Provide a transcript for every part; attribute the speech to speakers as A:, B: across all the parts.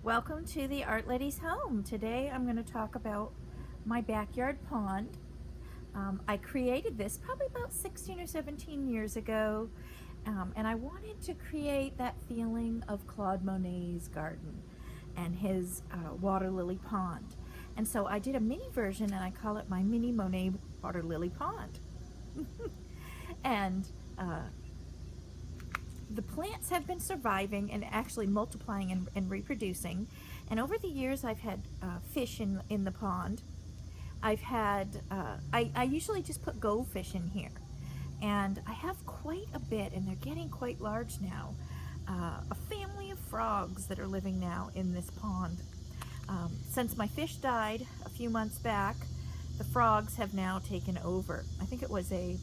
A: Welcome to the Art Lady's home. Today I'm going to talk about my backyard pond. I created this probably about 16 or 17 years ago, and I wanted to create that feeling of Claude Monet's garden and his water lily pond. And so I did a mini version, and I call it my mini Monet water lily pond. And the plants have been surviving and actually multiplying and reproducing. And over the years, I've had fish in the pond. I've had, I usually just put goldfish in here. And I have quite a bit, and they're getting quite large now. A family of frogs that are living now in this pond. Since my fish died a few months back, the frogs have now taken over. I think it was a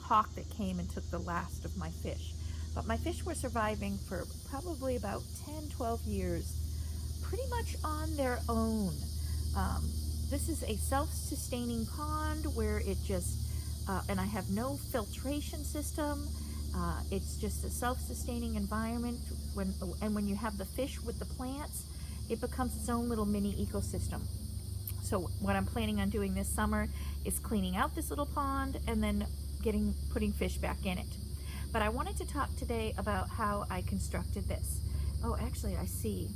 A: hawk that came and took the last of my fish. But my fish were surviving for probably about 10, 12 years, pretty much on their own. This is a self-sustaining pond where it just, and I have no filtration system. It's just a self-sustaining environment. When you have the fish with the plants, it becomes its own little mini ecosystem. So what I'm planning on doing this summer is cleaning out this little pond and then putting fish back in it. But I wanted to talk today about how I constructed this. Oh, actually, I see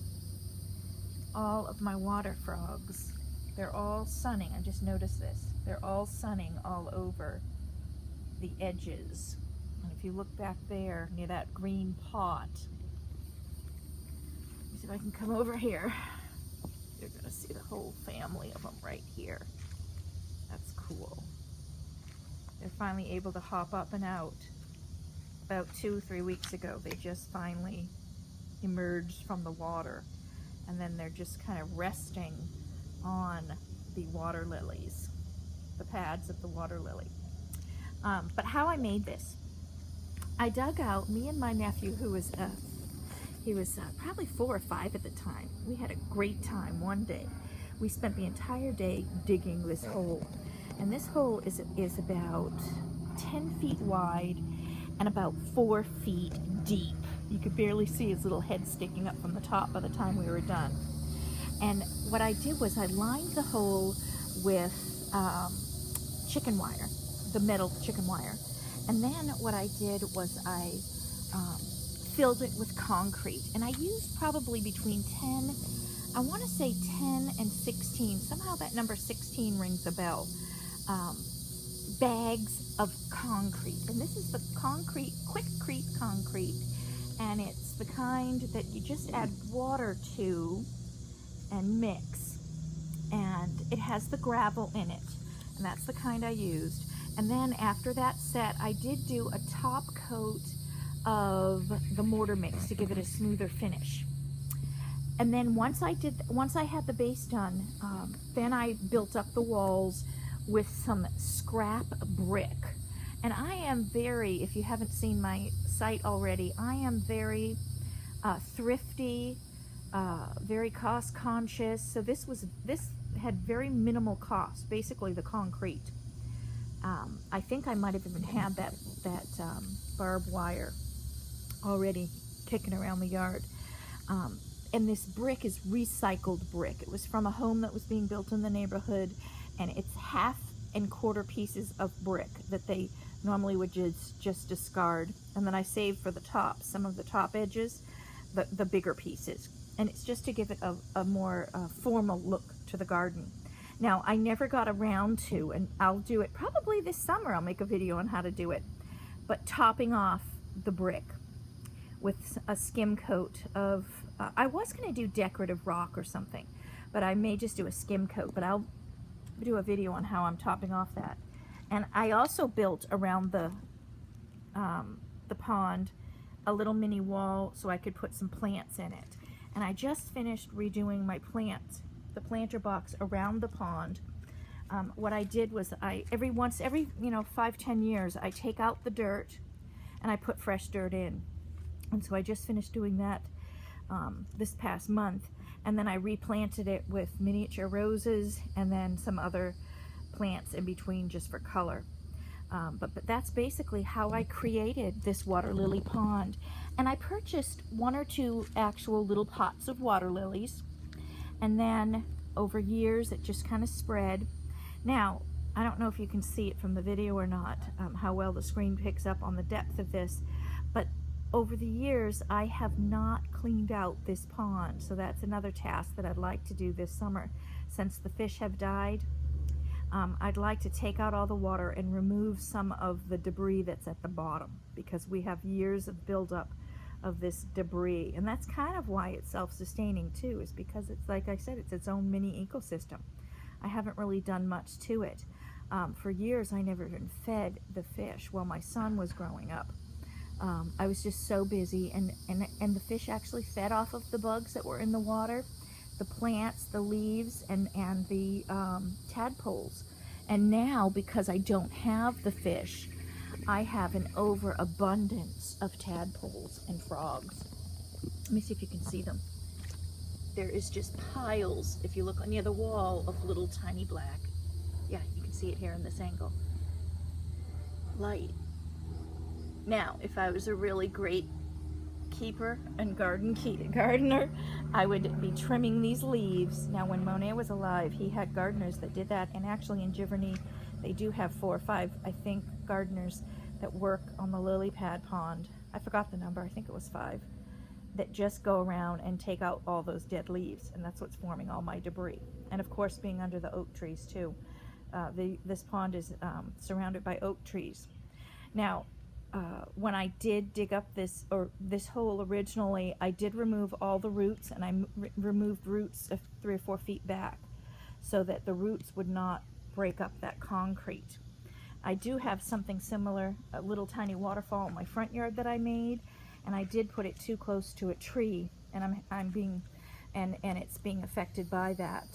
A: all of my water frogs. They're all sunning. I just noticed this. They're all sunning all over the edges. And if you look back there near that green pot, let me see if I can come over here. You're gonna see the whole family of them right here. That's cool. They're finally able to hop up and out. About 2 or 3 weeks ago, they just finally emerged from the water, and then they're just kind of resting on the water lilies, the pads of the water lily. But how I made this, I dug out, me and my nephew, who was he was probably 4 or 5 at the time. We had a great time one day. We spent the entire day digging this hole, and this hole is about 10 feet wide and about 4 feet deep. You could barely see his little head sticking up from the top by the time we were done. And what I did was I lined the hole with chicken wire, the metal chicken wire. And then what I did was I filled it with concrete. And I used probably between 10, I want to say 10 and 16. Somehow that number 16 rings a bell. Bags of concrete, and this is the concrete, Quikrete concrete, and it's the kind that you just add water to and mix, and it has the gravel in it, and that's the kind I used. And then after that set, I did do a top coat of the mortar mix to give it a smoother finish. And then once I had the base done, then I built up the walls with some scrap brick. And I am very, if you haven't seen my site already, I am very thrifty, very cost conscious. So this had very minimal cost, basically the concrete. I think I might have even had that barbed wire already kicking around the yard. And this brick is recycled brick. It was from a home that was being built in the neighborhood, and it's 1/2 and 1/4 pieces of brick that they normally would just discard. And then I saved for the top, some of the top edges, the bigger pieces. And it's just to give it a more formal look to the garden. Now, I never got around to, and I'll do it probably this summer, I'll make a video on how to do it, but topping off the brick with a skim coat of, I was gonna do decorative rock or something, but I may just do a skim coat, but I'll do a video on how I'm topping off that. And I also built around the pond a little mini wall so I could put some plants in it. And I just finished redoing my plants, the planter box around the pond. What I did was every 5-10 years, I take out the dirt and I put fresh dirt in. And so I just finished doing that this past month. And then I replanted it with miniature roses and then some other plants in between just for color. But that's basically how I created this water lily pond. And I purchased 1 or 2 actual little pots of water lilies, and then over years it just kind of spread. Now, I don't know if you can see it from the video or not, how well the screen picks up on the depth of this, but over the years I have not cleaned out this pond, so that's another task that I'd like to do this summer. Since the fish have died, I'd like to take out all the water and remove some of the debris that's at the bottom, because we have years of buildup of this debris, and that's kind of why it's self-sustaining too, is because it's, like I said, it's its own mini ecosystem. I haven't really done much to it. For years I never even fed the fish while my son was growing up. I was just so busy, and the fish actually fed off of the bugs that were in the water, the plants, the leaves, and the tadpoles. And now, because I don't have the fish, I have an overabundance of tadpoles and frogs. Let me see if you can see them. There is just piles, if you look near the wall, of little tiny black. Yeah, you can see it here in this angle. Light. Now, if I was a really great keeper and gardener, I would be trimming these leaves. Now, when Monet was alive, he had gardeners that did that, and actually in Giverny, they do have 4 or 5, I think, gardeners that work on the lily pad pond. I forgot the number, I think it was 5, that just go around and take out all those dead leaves, and that's what's forming all my debris. And of course, being under the oak trees too. This pond is surrounded by oak trees. Now, when I did dig up this hole originally, I did remove all the roots, and I removed roots 3 or 4 feet back so that the roots would not break up that concrete. I do have something similar, a little tiny waterfall in my front yard that I made, and I did put it too close to a tree, and it's being affected by that.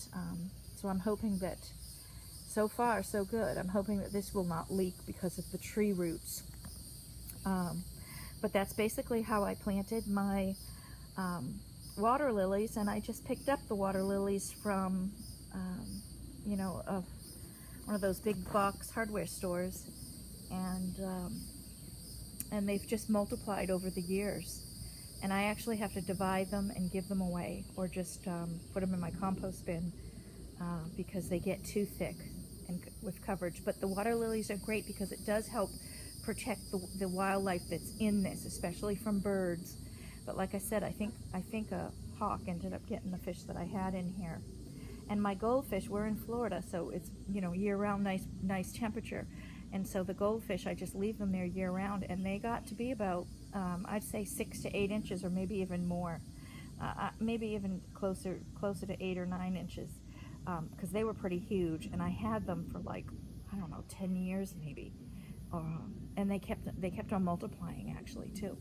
A: So I'm hoping that, so far so good, I'm hoping that this will not leak because of the tree roots. But that's basically how I planted my water lilies, and I just picked up the water lilies from, you know, one of those big box hardware stores, and they've just multiplied over the years. And I actually have to divide them and give them away, or just put them in my compost bin because they get too thick and with coverage. But the water lilies are great because it does help protect the wildlife that's in this, especially from birds. But like I said, I think a hawk ended up getting the fish that I had in here. And my goldfish, we're in Florida, so it's, you know, year-round nice temperature. And so the goldfish, I just leave them there year-round, and they got to be about, I'd say 6 to 8 inches, or maybe even more. Maybe even closer to 8 or 9 inches, because they were pretty huge, and I had them for like, I don't know, 10 years maybe. And they kept on multiplying actually too.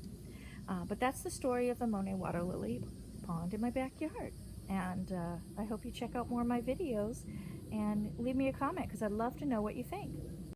A: But that's the story of the Monet water lily pond in my backyard. And I hope you check out more of my videos and leave me a comment, because I'd love to know what you think.